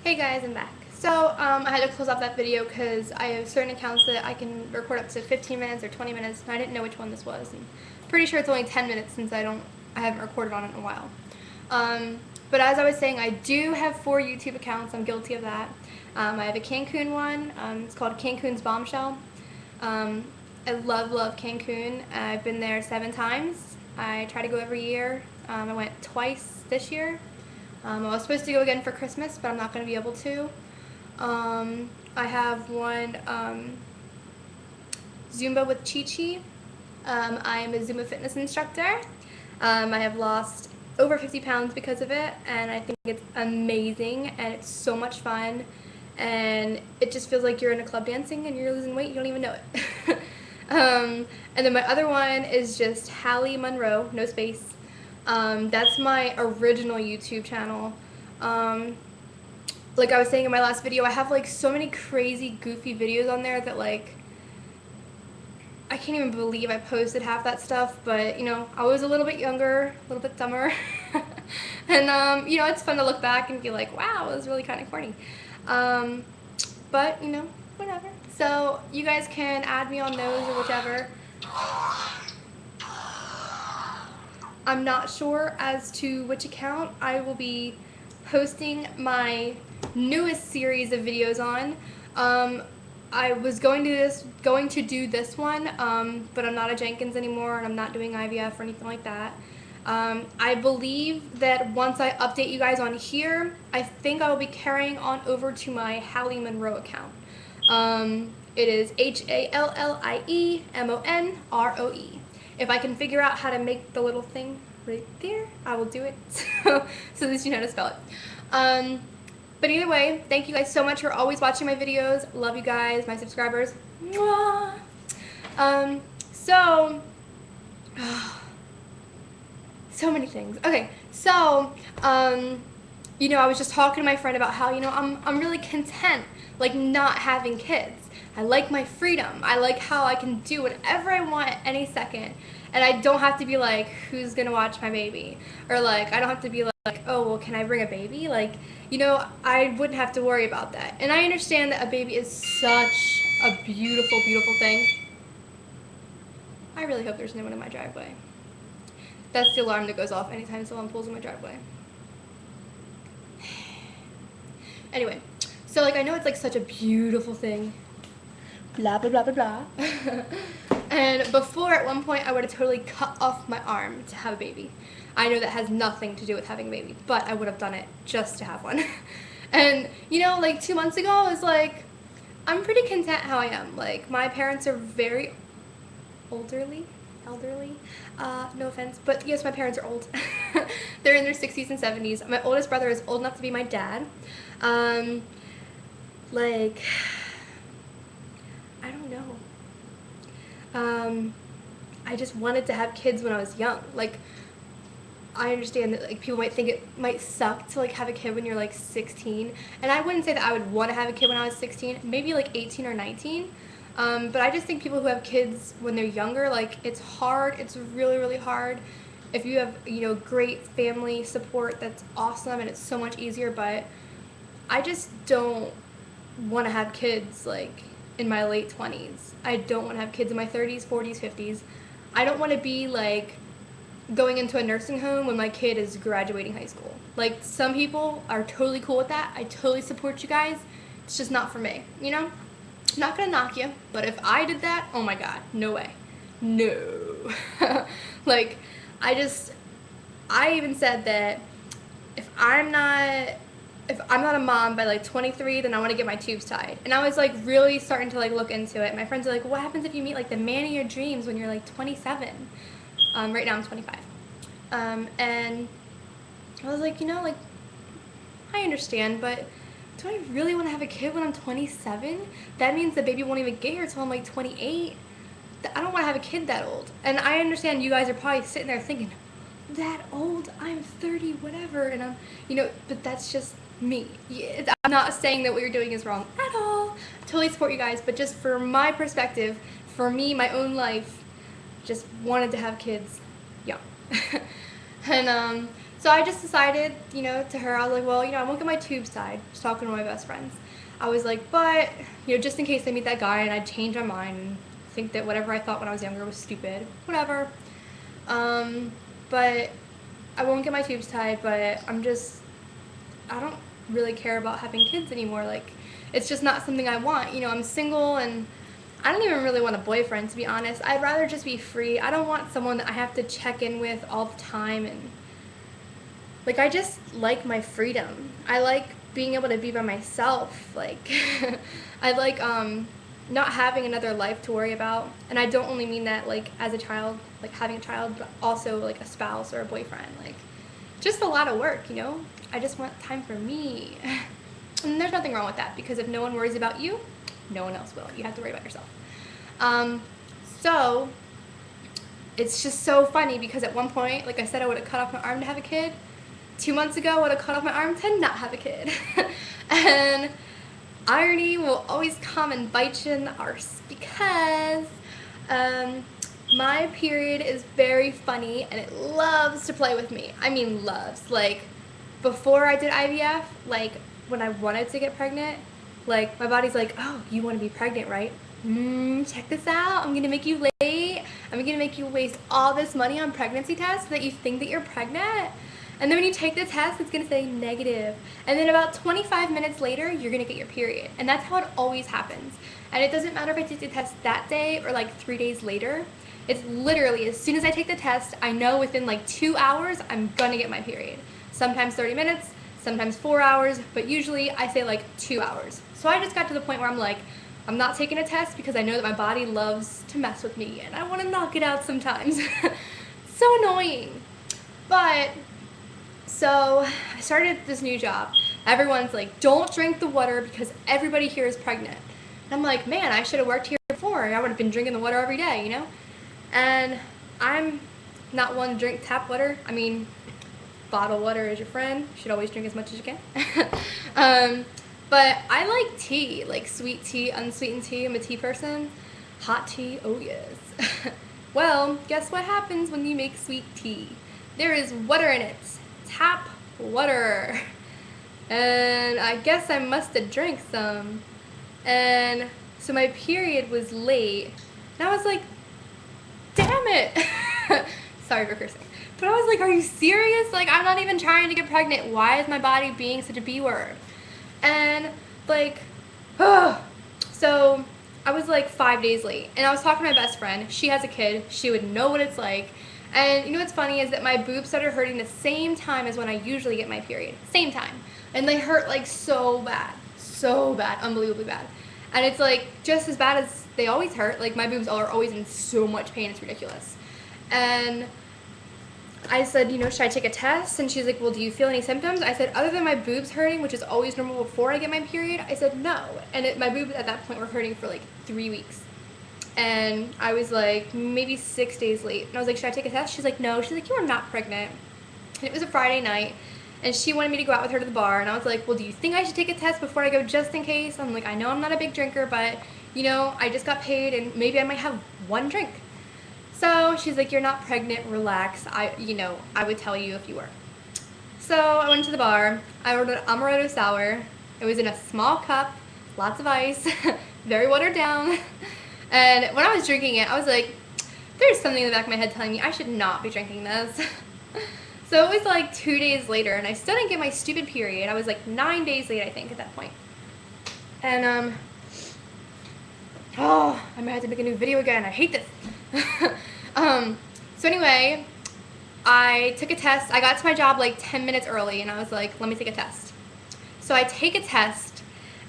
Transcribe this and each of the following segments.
Hey guys, I'm back. So I had to close off that video because I have certain accounts that I can record up to 15 minutes or 20 minutes, and I didn't know which one this was. And pretty sure it's only 10 minutes since I haven't recorded on it in a while. But as I was saying, I do have 4 YouTube accounts. I'm guilty of that. I have a Cancun one. It's called Cancun's Bombshell. I love Cancun. I've been there 7 times. I try to go every year. I went twice this year. I was supposed to go again for Christmas, but I'm not going to be able to. I have one Zumba with Chi Chi. I am a Zumba fitness instructor. I have lost over 50 pounds because of it, and I think it's amazing, and it's so much fun, and it just feels like you're in a club dancing and you're losing weight, you don't even know it. And then my other one is just Hallie Monroe, no space. That's my original YouTube channel. Like I was saying in my last video, I have like so many crazy goofy videos on there that like I can't even believe I posted half that stuff, but you know, I was a little bit younger, a little bit dumber. And you know, it's fun to look back and be like, wow, it was really kind of corny. But you know, whatever. So you guys can add me on those or whichever. I'm not sure as to which account I will be posting my newest series of videos on. I was going to do this one, but I'm not a Jenkins anymore, and I'm not doing IVF or anything like that. I believe that once I update you guys on here, I think I will be carrying on over to my Hallie Monroe account. It is HALLIEMONROE. If I can figure out how to make the little thing right there, I will do it, so at least you know how to spell it. But either way, thank you guys so much for always watching my videos. Love you guys, my subscribers. Mwah! So many things. Okay, so, you know, I was just talking to my friend about how, you know, I'm really content, like, not having kids. I like my freedom. I like how I can do whatever I want at any second. And I don't have to be like, who's gonna watch my baby? Or like, I don't have to be like, oh, well, can I bring a baby? Like, you know, I wouldn't have to worry about that. And I understand that a baby is such a beautiful, beautiful thing. I really hope there's no one in my driveway. That's the alarm that goes off anytime someone pulls in my driveway. Anyway, so like I know it's like such a beautiful thing. Blah, blah, blah, blah, blah. And before, at one point, I would have totally cut off my arm to have a baby. I know that has nothing to do with having a baby, but I would have done it just to have one. And, you know, like 2 months ago, I was like, I'm pretty content how I am. Like, my parents are very elderly. No offense, but yes, my parents are old. They're in their 60s and 70s. My oldest brother is old enough to be my dad. Like, I don't know. I just wanted to have kids when I was young. Like, I understand that like people might think it might suck to like have a kid when you're like 16, and I wouldn't say that I would want to have a kid when I was 16, maybe like 18 or 19. But I just think people who have kids when they're younger, like it's hard. It's really, really hard. If you have, you know, great family support, that's awesome, and it's so much easier. But I just don't want to have kids like in my late 20s. I don't want to have kids in my 30s, 40s, 50s. I don't want to be like going into a nursing home when my kid is graduating high school. Like, some people are totally cool with that. I totally support you guys. It's just not for me, you know? I'm not gonna knock you, but if I did that, oh my god, no way. No. Like, I even said that if I'm not a mom by like 23, then I want to get my tubes tied. And I was like really starting to like look into it. My friends are like, what happens if you meet like the man of your dreams when you're like 27? Right now I'm 25. And I was like, you know, like, I understand, but do I really want to have a kid when I'm 27? That means the baby won't even get here until I'm like 28. I don't want to have a kid that old. And I understand you guys are probably sitting there thinking, that old? I'm 30, whatever. And I'm, you know, but that's just me. I'm not saying that what you're doing is wrong at all. I totally support you guys, but just for my perspective, for me, my own life, just wanted to have kids young. And So I just decided, you know, to her, I was like, well, you know, I won't get my tubes tied. Just talking to my best friends. I was like, but, you know, just in case I meet that guy and I change my mind and think that whatever I thought when I was younger was stupid, whatever. But I won't get my tubes tied, but I don't really care about having kids anymore. Like, it's just not something I want. You know, I'm single and I don't even really want a boyfriend, to be honest. I'd rather just be free. I don't want someone that I have to check in with all the time. And, like, I just like my freedom. I like being able to be by myself. Like, I like, not having another life to worry about. And I don't only mean that, like, as a child, like, having a child, but also, like, a spouse or a boyfriend. Like, just a lot of work, you know? I just want time for me. And there's nothing wrong with that, because if no one worries about you, no one else will. You have to worry about yourself. So it's just so funny, because at one point, like I said, I would have cut off my arm to have a kid. 2 months ago, I would have cut off my arm to not have a kid. And irony will always come and bite you in the arse, because my period is very funny and it loves to play with me. I mean, loves. Like, before I did IVF, like, when I wanted to get pregnant, like, my body's like, oh, you want to be pregnant, right? Check this out. I'm going to make you late. I'm going to make you waste all this money on pregnancy tests so that you think that you're pregnant. And then when you take the test, it's going to say negative. And then about 25 minutes later, you're going to get your period. And that's how it always happens. And it doesn't matter if I take the test that day or like 3 days later. It's literally, as soon as I take the test, I know within like 2 hours, I'm going to get my period. Sometimes 30 minutes, sometimes 4 hours, but usually I say like 2 hours. So I just got to the point where I'm like, I'm not taking a test because I know that my body loves to mess with me and I want to knock it out sometimes. So annoying. But, so I started this new job. Everyone's like, don't drink the water because everybody here is pregnant. And I'm like, man, I should have worked here before. I would have been drinking the water every day, you know? And I'm not one to drink tap water. I mean, bottled water is your friend. You should always drink as much as you can. But I like tea, like sweet tea, unsweetened tea. I'm a tea person. Hot tea, oh yes. Well, guess what happens when you make sweet tea? There is water in it. Tap water. And I guess I must have drank some. And so my period was late. And I was like, damn it. Sorry for cursing. But I was like, are you serious? Like, I'm not even trying to get pregnant. Why is my body being such a B word? And, like, so I was, like, 5 days late. And I was talking to my best friend. She has a kid. She would know what it's like. And you know what's funny is that my boobs started hurting the same time as when I usually get my period. Same time. And they hurt, like, so bad. So bad. Unbelievably bad. And it's, like, just as bad as they always hurt. Like, my boobs are always in so much pain. It's ridiculous. And I said, you know, should I take a test? And she's like, well, do you feel any symptoms? I said, other than my boobs hurting, which is always normal before I get my period, I said no. And my boobs at that point were hurting for like 3 weeks. And I was like, maybe 6 days late. And I was like, should I take a test? She's like, no. She's like, you are not pregnant. And it was a Friday night. And she wanted me to go out with her to the bar. And I was like, well, do you think I should take a test before I go just in case? I'm like, I know I'm not a big drinker, but, you know, I just got paid and maybe I might have one drink. So she's like, you're not pregnant, relax. I would tell you if you were. So I went to the bar. I ordered amaretto sour. It was in a small cup, lots of ice, very watered down. And when I was drinking it, I was like, there's something in the back of my head telling me I should not be drinking this. So it was like 2 days later, and I still didn't get my stupid period. I was like 9 days late, I think, at that point. And, I might have to make a new video again. I hate this. So anyway, I took a test. I got to my job like 10 minutes early, and I was like, let me take a test. So I take a test,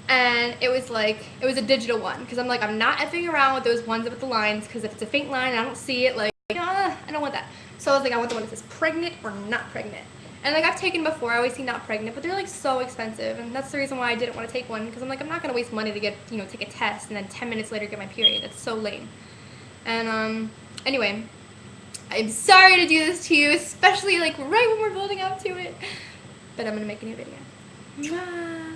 and it was a digital one, because I'm like, I'm not effing around with those ones with the lines, because if it's a faint line and I don't see it, like, I don't want that. So I was like, I want the one that says pregnant or not pregnant. And like, I've taken before, I always see not pregnant, but they're like so expensive, and that's the reason why I didn't want to take one, because I'm like, I'm not going to waste money to get, take a test and then 10 minutes later get my period. That's so lame. And anyway, I'm sorry to do this to you, especially like right when we're building up to it, but I'm going to make a new video. Bye.